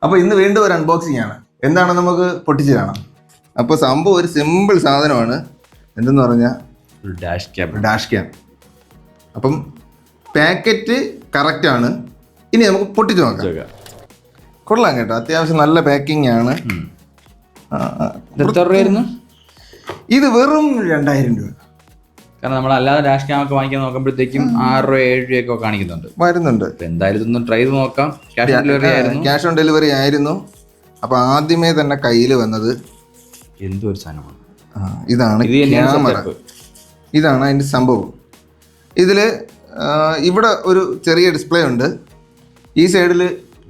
അപ്പോൾ ഇന്ന് വീണ്ടും ഒരു അൺബോക്സിംഗ് ആണ്. എന്താണ് നമുക്ക് പൊട്ടിച്ച് കാണാം. അപ്പോൾ സംഭവം ഒരു സിമ്പിൾ സാധനമാണ്. എന്തെന്ന് പറഞ്ഞാൽ ഡാഷ് ക്യാം. അപ്പം പാക്കറ്റ് കറക്റ്റാണ്. ഇനി നമുക്ക് പൊട്ടിച്ച് നോക്കാം. കൊള്ളാം കേട്ടോ, അത്യാവശ്യം നല്ല പാക്കിംഗ് ആണ്. ഇത് വെറും 2000 രൂപ. കാരണം നമ്മൾ അല്ലാതെ ഡാഷ് ക്യാം ഒക്കെ വാങ്ങിക്കാൻ നോക്കുമ്പോഴത്തേക്കും 6 രൂപ 7 രൂപയൊക്കെ കാണിക്കുന്നുണ്ട്. എന്തായാലും ഇതൊന്ന് ട്രൈ ചെയ്ത് നോക്കാം. ക്യാഷ് ഓൺ ഡെലിവറി ആയിരുന്നു. അപ്പൊ ആദ്യമേ തന്നെ കയ്യിൽ വന്നത് എന്തൊരു സാധനമാണ്. ഇതാണ് ക്യാമറ. ഇതാണ് അതിന്റെ സംഭവം. ഇതില് ഇവിടെ ഒരു ചെറിയ ഡിസ്പ്ലേ ഉണ്ട്. ഈ സൈഡിൽ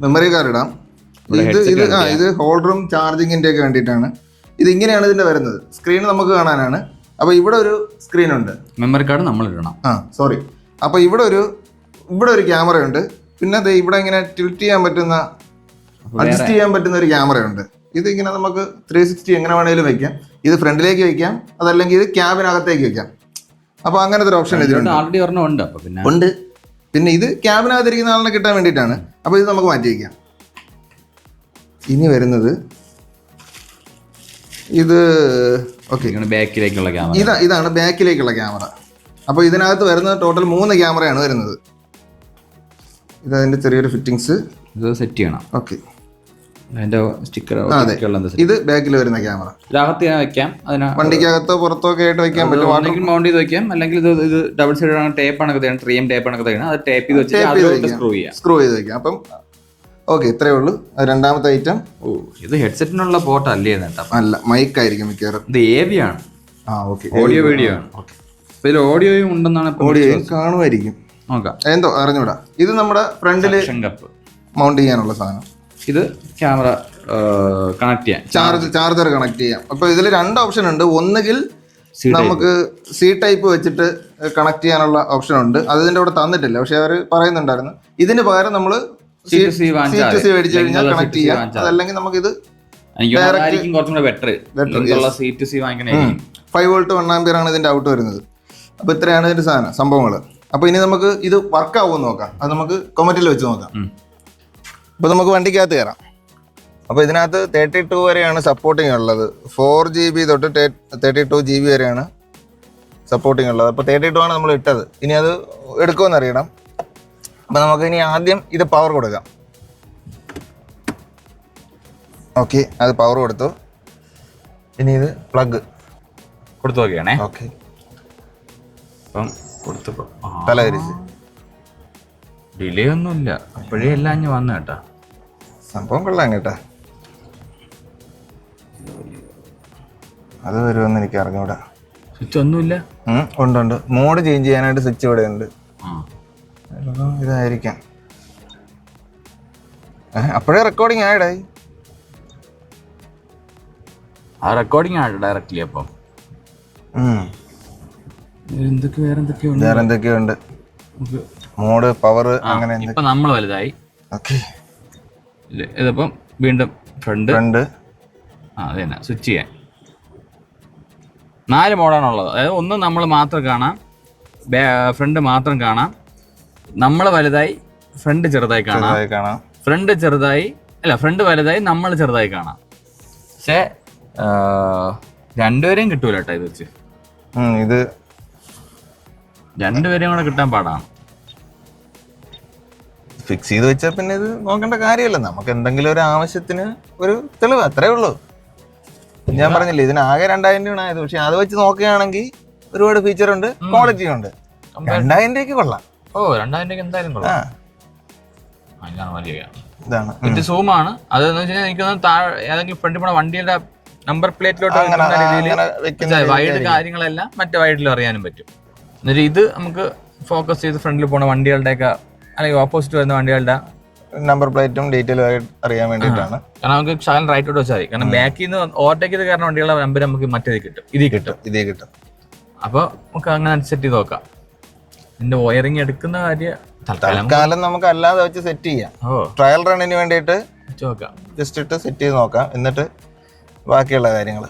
മെമ്മറി കാർഡ് ഇടാം. ഇത് ഹോൾഡറും ചാർജിങ്ങിന്റെ ഒക്കെ വേണ്ടിയിട്ടാണ്. ഇതിങ്ങനെയാണ് ഇതിന്റെ വരുന്നത്. സ്ക്രീൻ നമുക്ക് കാണാനാണ്. അപ്പോൾ ഇവിടെ ഒരു സ്ക്രീൻ ഉണ്ട്. മെമ്മറി കാർഡ് നമ്മൾ ഇടണം. സോറി. അപ്പോൾ ഇവിടെ ഒരു ക്യാമറയുണ്ട്. പിന്നെ അത് ഇവിടെ ഇങ്ങനെ ടിൽറ്റ് ചെയ്യാൻ പറ്റുന്ന, അഡ്ജസ്റ്റ് ചെയ്യാൻ പറ്റുന്ന ഒരു ക്യാമറയുണ്ട്. ഇത് ഇങ്ങനെ നമുക്ക് 360 എങ്ങനെ വേണേലും വെക്കാം. ഇത് ഫ്രണ്ടിലേക്ക് വെക്കാം, അതല്ലെങ്കിൽ ഇത് ക്യാബിനകത്തേക്ക് വെക്കാം. അപ്പോൾ അങ്ങനത്തെ ഒരു ഓപ്ഷൻ ഇതിലുണ്ട്. ഓൾറെഡി ഒരെണ്ണം ഉണ്ട്. പിന്നെ ഇത് ക്യാബിനകത്തിരിക്കുന്ന ആളിനെ കിട്ടാൻ വേണ്ടിയിട്ടാണ്. അപ്പോൾ ഇത് നമുക്ക് മാറ്റി വയ്ക്കാം. ഇനി വരുന്നത് ഇത് ബാക്കിലേക്കുള്ള ക്യാമറ. ഇതാണ് ബാക്കിലേക്കുള്ള ക്യാമറ. അപ്പോൾ ഇതിനകത്ത് വരുന്നത് ടോട്ടൽ 3 ക്യാമറയാണ് വരുന്നത്. ഇതതിൻ്റെ ചെറിയൊരു ഫിറ്റിങ്സ് ഇത് സെറ്റ് ചെയ്യണം. ഓക്കെ. അതിന്റെ സ്റ്റിക്കർ. ഇത് ബാക്കിൽ വരുന്ന ക്യാമറ. ഇതിനകത്ത് വെക്കാം. വണ്ടിക്കകത്തോ പുറത്തോ ഒക്കെ ആയിട്ട് വെക്കാൻ പറ്റും. അല്ലെങ്കിൽ മൗണ്ട് ചെയ്ത് വെക്കാം. അല്ലെങ്കിൽ ഇത് ഡബിൾ സൈഡ് ടേപ്പ് ആണ്, 3M ടേപ്പ് ആണ്. അത് ടേപ്പ് ചെയ്ത് വെച്ചിട്ട് സ്ക്രൂ ചെയ്ത് വെക്കാം. അപ്പം ഓക്കെ, ഇത്രയേ ഉള്ളൂ. രണ്ടാമത്തെ ഐറ്റം. ഇത് ഹെഡ്സെറ്റിനുള്ള പോർട്ട് അല്ലേ? അല്ല, മൈക്ക് ആയിരിക്കും മിക്കവാറും. ഇത് AV ആണ്. ഓക്കെ, ഓഡിയോ വീഡിയോ ആണ്. ഇതിൽ ഓഡിയോയും ഉണ്ടെന്നാണ്. ഓഡിയോയും കാണുമായിരിക്കും. നോക്കാം. എന്തോ അറിഞ്ഞൂടാ. ഇത് നമ്മുടെ ഫ്രണ്ടില് മൗണ്ട് ചെയ്യാനുള്ള സാധനം. ഇത് ക്യാമറ കണക്ട് ചെയ്യാൻ, ചാർജർ കണക്ട് ചെയ്യാം. അപ്പൊ ഇതിൽ 2 ഓപ്ഷൻ ഉണ്ട്. ഒന്നുകിൽ നമുക്ക് C ടൈപ്പ് വെച്ചിട്ട് കണക്ട് ചെയ്യാനുള്ള ഓപ്ഷൻ ഉണ്ട്. അതിന്റെ കൂടെ തന്നിട്ടില്ല, പക്ഷെ അവർ പറയുന്നുണ്ടായിരുന്നു. ഇതിന് പകരം നമ്മൾ C മേടിച്ചു കഴിഞ്ഞാൽ കണക്ട് ചെയ്യാം. അതല്ലെങ്കിൽ നമുക്കിത് 5 വോൾട്ട് 1 ആംപിയർ ആണ് ഇതിന്റെ ഔട്ട് വരുന്നത്. അപ്പൊ ഇത്രയാണ് ഇതിന്റെ സംഭവങ്ങൾ. അപ്പൊ ഇനി നമുക്ക് ഇത് വർക്ക് ആവുമെന്ന് നോക്കാം. അത് നമുക്ക് കൊമറ്റിൽ വെച്ച് നോക്കാം. അപ്പൊ നമുക്ക് വണ്ടിക്കകത്ത് കയറാം. അപ്പോൾ ഇതിനകത്ത് 32 വരെയാണ് സപ്പോർട്ടിങ് ഉള്ളത്. 4GB തൊട്ട് 32GB വരെയാണ് സപ്പോർട്ടിങ് ഉള്ളത്. അപ്പോൾ 32 ആണ് നമ്മൾ ഇട്ടത്. ഇനി അത് എടുക്കുമെന്ന് അറിയണം. അപ്പോൾ നമുക്ക് ഇനി ആദ്യം ഇത് പവർ കൊടുക്കാം. ഓക്കെ, അത് പവർ കൊടുത്തു. ഇനി ഇത് പ്ലഗ് കൊടുത്തു നോക്കിയാണേ. ഓക്കെ, അപ്പം കൊടുത്തപ്പോൾ തലകരിച്ച് ഡിലേ ഒന്നുമില്ല. അപ്പോഴേ എല്ലാം ഞാൻ വന്നു കേട്ടാ. സംഭവം കൊള്ളാം കേട്ടാ. അത് വരുമെന്ന് എനിക്ക് അറിഞ്ഞൂടാ. സ്വിച്ച് ഒന്നുമില്ല. ഉണ്ട്. മോഡ് ചേഞ്ച് ചെയ്യാനായിട്ട് സ്വിച്ച് ഇവിടെ ഉണ്ട്. ഇതായിരിക്കാം. അപ്പോഴേ റെക്കോർഡിങ് ആയിടായി. ആ റെക്കോർഡിങ് ആണ് ഡയറക്റ്റ്ലി. അപ്പം വേറെ എന്തൊക്കെയുണ്ട്. മോഡ്, പവർ, അങ്ങനെ. ഇപ്പൊ നമ്മൾ വലുതായി. ഓക്കെ, ഇതിപ്പം വീണ്ടും ഫ്രണ്ട്. അത് തന്നെ സ്വിച്ച് ചെയ്യാൻ 4 മോഡാണുള്ളത്. അതായത് ഒന്ന് നമ്മൾ മാത്രം കാണാം, ഫ്രണ്ട് മാത്രം കാണാം. നമ്മൾ വലുതായി, ഫ്രണ്ട് ചെറുതായി കാണാം. ഫ്രണ്ട് വലുതായി, നമ്മൾ ചെറുതായി കാണാം. പക്ഷേ രണ്ടുപേരെയും കിട്ടൂല കേട്ടോ ഇത് വെച്ച്. ഇത് രണ്ടുപേരെയും കൂടെ കിട്ടാൻ പാടാണ്. ഫിക്സ് ചെയ്ത് വെച്ചാൽ പിന്നെ ഇത് നോക്കേണ്ട കാര്യമല്ല. നമുക്ക് എന്തെങ്കിലും ഒരു ആവശ്യത്തിന് ഒരു തെളിവ്, അത്രേ ഉള്ളൂ. ഞാൻ പറഞ്ഞില്ലേ, ഇതിന് ആകെ 2000 രൂപ ആയത്. പക്ഷെ അത് വെച്ച് നോക്കുകയാണെങ്കിൽ ഒരുപാട് ഫീച്ചർ ഉണ്ട്, ക്വാളിറ്റി ഉണ്ട്. 2000 രൂപയ്ക്ക് കൊള്ളാം. 2000 രൂപയ്ക്ക് എന്തായാലും കൊള്ളാം. ഇതാണ് ഇത് സൂമാണ്. അതെന്ന് വെച്ചാൽ എനിക്ക് ഏതെങ്കിലും ഫ്രണ്ടിൽ പോണ വണ്ടിയുടെ നമ്പർ പ്ലേറ്റിലോട്ട് വൈഡ് കാര്യങ്ങളെല്ലാം മറ്റേ വൈഡിൽ അറിയാനും പറ്റും. എന്നിട്ട് ഇത് നമുക്ക് ഫോക്കസ് ചെയ്ത് ഫ്രണ്ടിൽ പോണ വണ്ടികളുടെയൊക്കെ, അല്ലെങ്കിൽ ഓപ്പോസിറ്റ് വരുന്ന വണ്ടികളുടെ നമ്പർ പ്ലേറ്റും ഡീറ്റെയിൽ അറിയാൻ വേണ്ടിയിട്ടാണ്. കാരണം നമുക്ക് ശകലം റൈറ്റോട്ട് വെച്ചാൽ മതി. കാരണം ബാക്കിൽ നിന്ന് ഓവർടേക്ക് ചെയ്ത് കാരണം വണ്ടികളുടെ നമ്പർ നമുക്ക് മറ്റേത് കിട്ടും, ഇതേ കിട്ടും. അപ്പോൾ നമുക്ക് അങ്ങനെ സെറ്റ് ചെയ്ത് നോക്കാം. ഇതിന്റെ വയറിങ് എടുക്കുന്ന കാര്യം തൽക്കാലം നമുക്ക് അല്ലാതെ വെച്ച് സെറ്റ് ചെയ്യാം. ട്രയൽ റണ്ണിന് വേണ്ടിയിട്ട് നോക്കാം. ജസ്റ്റ് ഇട്ട് സെറ്റ് ചെയ്ത് നോക്കാം. എന്നിട്ട് ബാക്കിയുള്ള കാര്യങ്ങൾ